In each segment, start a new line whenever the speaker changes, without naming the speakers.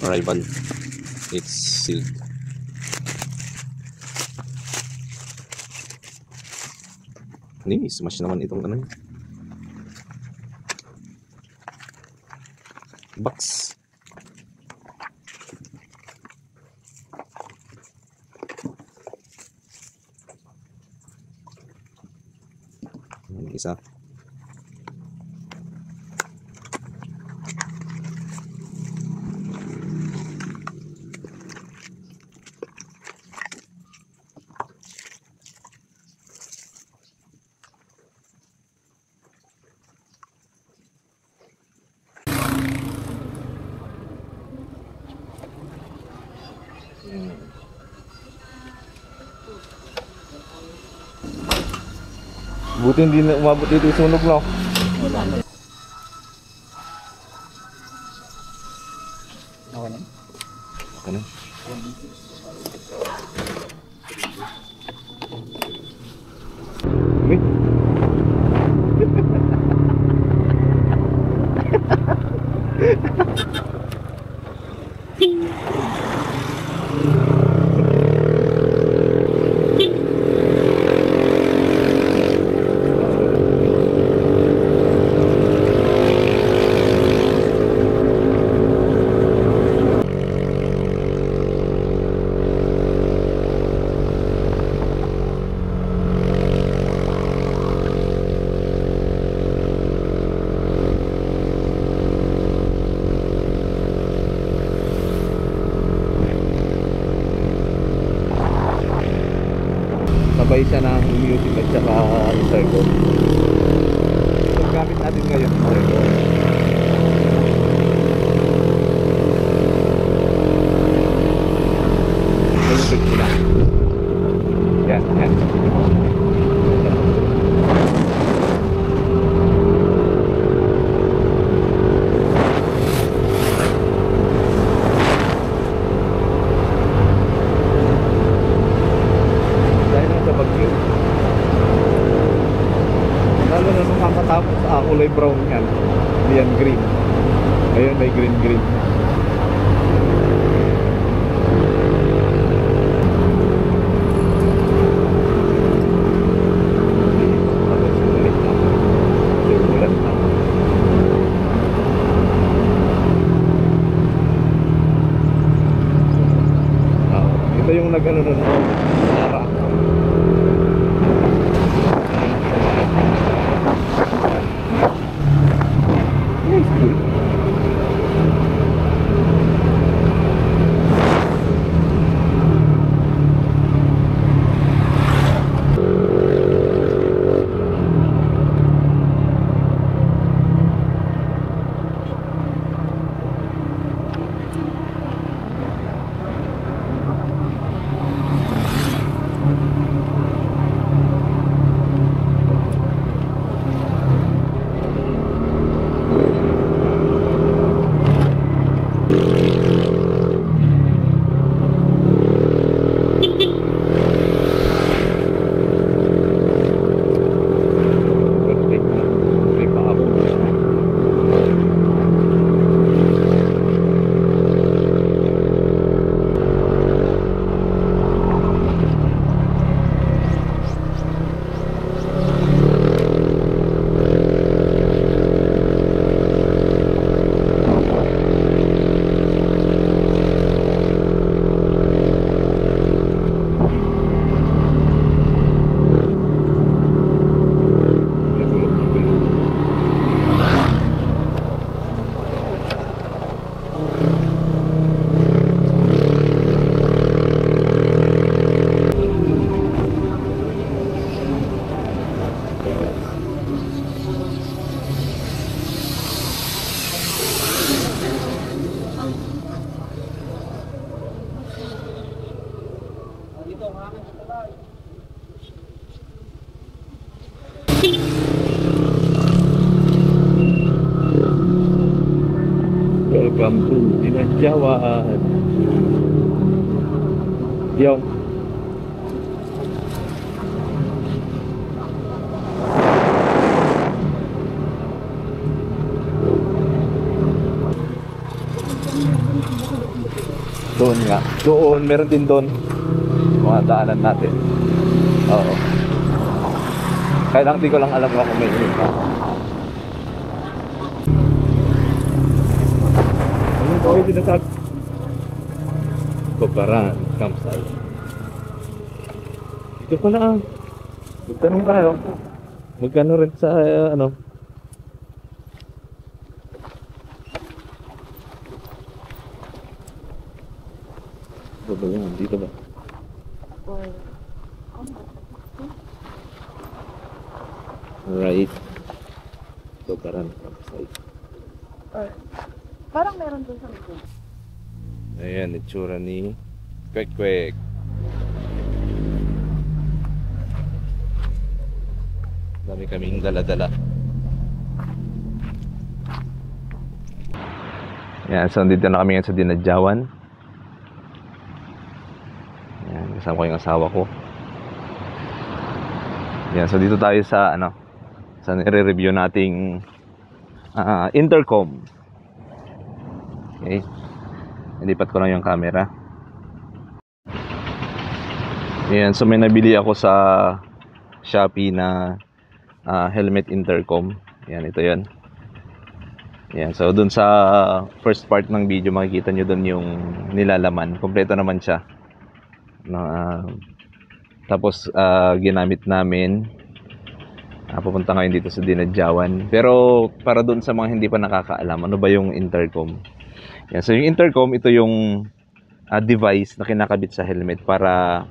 arrival. It's sealed. Ni smash naman itong ano box. Isa. Buti hindi na umabot dito yung sunog, no?
Wala na. Okay na?
Okay na. Wait. Sabay siya ng music at saka reservo. So gamit natin ngayon reservo. Malupit sila. Yan, yan. Lalo na nung kakatapos kulay brown yan. Hindi yan green. Ngayon may green. Ito yung nag-ano nun. Nara. Welcome to Dinadjawan. Yung Doon nga. Doon, meron din doon. Mga daanan natin. Oo. Kaya lang, di ko lang alam kung may init na. Ano ko yung dinasag? Babaran, campsite. Ito pala ah. Magtanong tayo. Magkano rin sa ano? Ba yan? Dito ba? Right. Babaran, campsite.
Parang meron doon sa likod.
Ayan, itsura ni Kwek Kwek. Dami kaming dala-dala. Ayan, so dito na kami ngayon sa Dinadjawan. Ayan, kasama ko yung asawa ko. Ayan, so dito tayo sa ano, sa nire-review nating intercom. Okay. Nilipat ko lang yung camera. Ayan, so may nabili ako sa Shopee na helmet intercom. Ayan, ito yun. Ayan, so dun sa first part ng video makikita nyo dun yung nilalaman. Kompleto naman siya. Tapos ginamit namin. Pupunta ngayon dito sa Dinadjawan. Pero para dun sa mga hindi pa nakakaalam, ano ba yung intercom? Yan, so yung intercom, ito yung device na kinakabit sa helmet para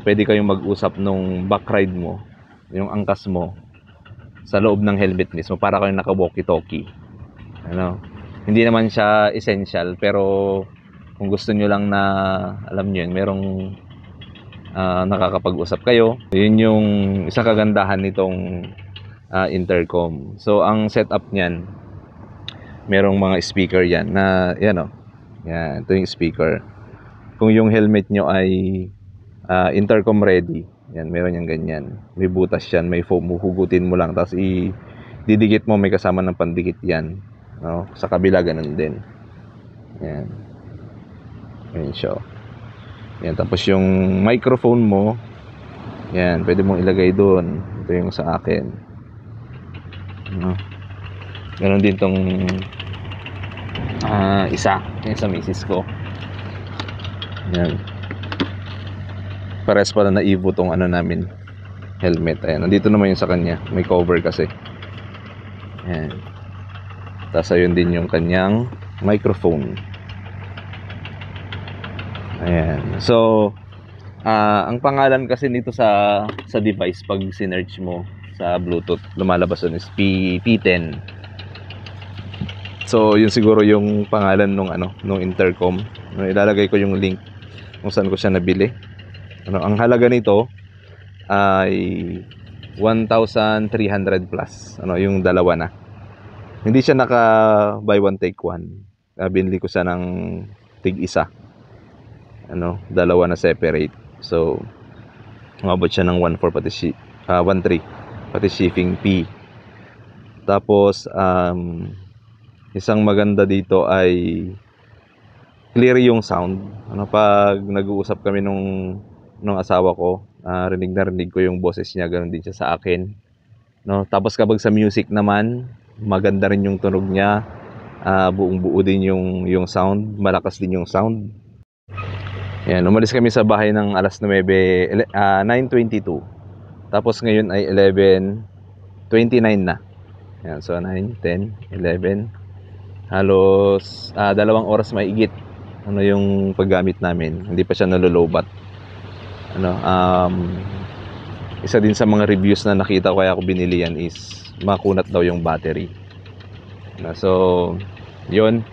pwede kayong mag-usap nung back ride mo, yung angkas mo sa loob ng helmet mismo, para kayong naka-walkie-talkie. Ano? Hindi naman siya essential, pero kung gusto nyo lang na alam nyo yun, merong nakakapag-usap kayo, yun yung isang kagandahan nitong intercom. So ang setup niyan, merong mga speaker yan na yan o. Yan, ito yung speaker. Kung yung helmet nyo ay intercom ready, yan, meron yung ganyan. May butas yan, may foam, huhugutin mo lang, tapos didikit mo, may kasama ng pandikit yan. No? Sa kabila, ganun din. Yan. Yan siya. Yan, tapos yung microphone mo, yan, pwede mong ilagay doon. Ito yung sa akin. No? Ganon din tong isa, yung sa misis ko. Yan. Pares pala na Evo tong ano namin, helmet. Ayan, nandito naman yung sa kanya, may cover kasi. Yan. Tapos ayun din yung kanyang microphone. Ayan. So ang pangalan kasi nito sa device, pag sinearch mo sa Bluetooth, lumalabas doon is P10. So yun siguro yung pangalan nung intercom. Ilalagay ko yung link kung saan ko siya nabili. Ang halaga nito ay 1,300 plus. Yung dalawa na. Hindi siya naka buy one take one. Binili ko siya ng tig isa. Dalawa na separate. So umabot siya ng 1,400 pati 1,300 pati shipping fee. Tapos isang maganda dito ay clear yung sound. Pag nag-uusap kami nung asawa ko, rinig na rinig ko yung boses niya, ganoon din siya sa akin. Tapos kapag sa music naman, maganda rin yung tunog niya. Buong-buo din yung sound, malakas din yung sound. Yan, umalis kami sa bahay ng alas 9:22. Tapos ngayon ay 11:29 na. Yan, so 9, 10, 11. Halos 2 oras maigit yung paggamit namin. Hindi pa siya nalolobat. Isa din sa mga reviews na nakita ko kaya ako binili yan is makunat daw yung battery. So yun.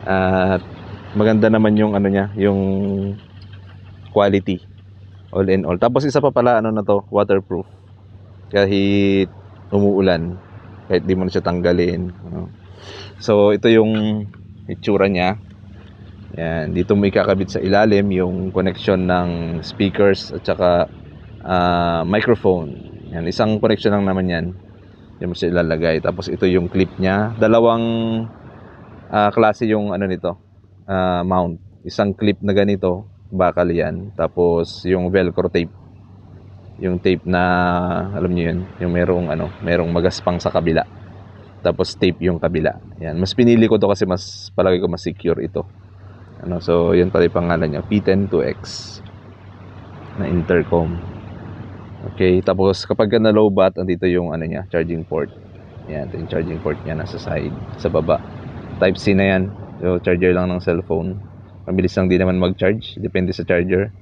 At maganda naman yung niya, yung quality all in all. Tapos isa pa pala na to, waterproof. Kahit umuulan, kahit di mo na siya tanggalin. So ito yung itsura niya. Yan, dito mo ikakabit sa ilalim yung connection ng speakers at saka microphone. Yan, isang connection lang naman yan. Yan mo siya ilalagay. Tapos ito yung clip niya. Dalawang klase yung nito, mount. isang clip na ganito, bakal yan. Tapos yung velcro tape. Yung tape na, alam niyo yun, yung merong magaspang sa kabila. Tapos tape yung kabila. Yan, mas pinili ko to kasi mas palagi ko mas secure ito. So yan pala yung pangalan niya, P10-2X na intercom. Okay, tapos kapag na low bat, andito yung niya, charging port. Yan, ito yung charging port niya nasa side, sa baba. Type C na yan. So charger lang ng cellphone. Mabilis lang din naman mag-charge, depende sa charger.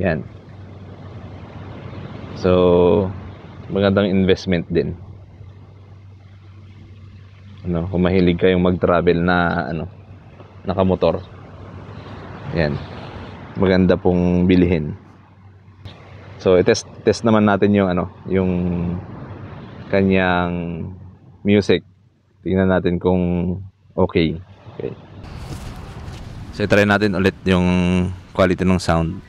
Yan. So magandang investment din. Kung mahilig kayong mag-travel na nakamotor. Yan. Maganda pong bilhin. So test naman natin yung yung kanyang music. Tingnan natin kung okay. So try natin ulit yung quality ng sound.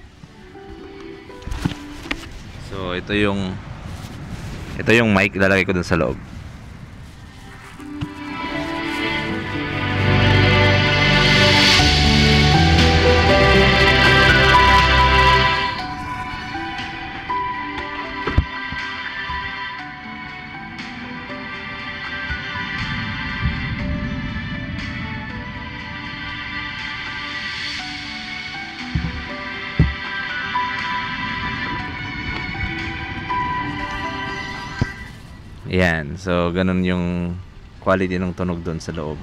So ito yung mic, ilalagay ko dun sa loob. Yan, so ganun yung quality ng tunog doon sa loob.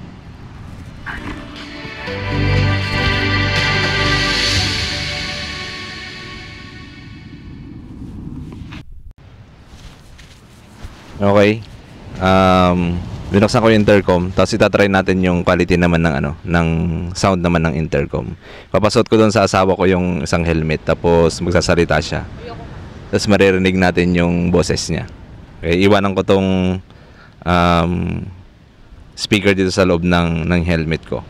Okay. Binuksan ko yung intercom, tapos itatry natin yung quality naman ng sound naman ng intercom. Papasot ko doon sa asawa ko yung isang helmet, tapos magsasalita siya. Tapos maririnig natin yung boses niya. Okay, iwanan ko tong speaker dito sa loob ng helmet ko.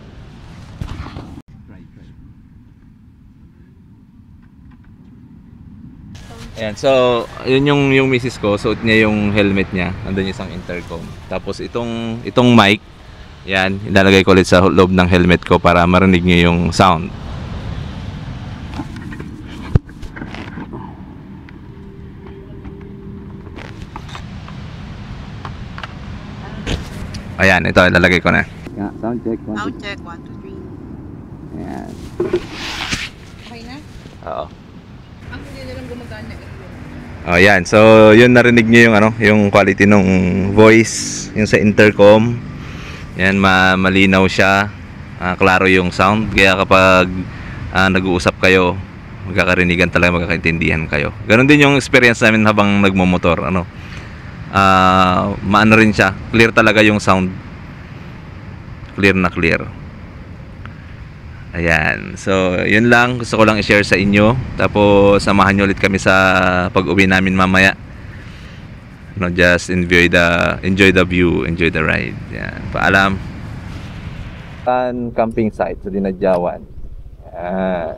Ayan, so yun yung misis ko, suot niya yung helmet niya, nandun yung isang intercom. Tapos itong mic, yan, ilalagay ko ulit sa loob ng helmet ko para marinig niyo yung sound. Ayan, ito ilalagay ko na. Yeah, sound check.
Sound check, 1, 2, 3.
Ayan.
Okay na?
Oo.
Ang hindi nilang gumagana.
Oh, yan. So, yun narinig niyo yung quality ng voice, yung sa intercom. Yan, malinaw siya. Klaro yung sound. Kaya kapag nag-uusap kayo, magkakarinigan talaga, magkakaintindihan kayo. Ganon din yung experience namin habang nagmomotor. Maano rin siya, clear talaga yung sound, clear na clear. Ayan, so yun lang, gusto ko lang i-share sa inyo. Tapos samahan nyo ulit kami sa pag-uwi namin mamaya. Just enjoy the view, enjoy the ride. Ayan, paalam. Camping site sa Dinadjawan. Ayan.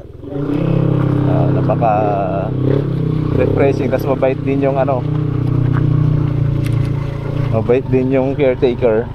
Napaka refreshing, kasi mabait din yung mabait din yung caretaker.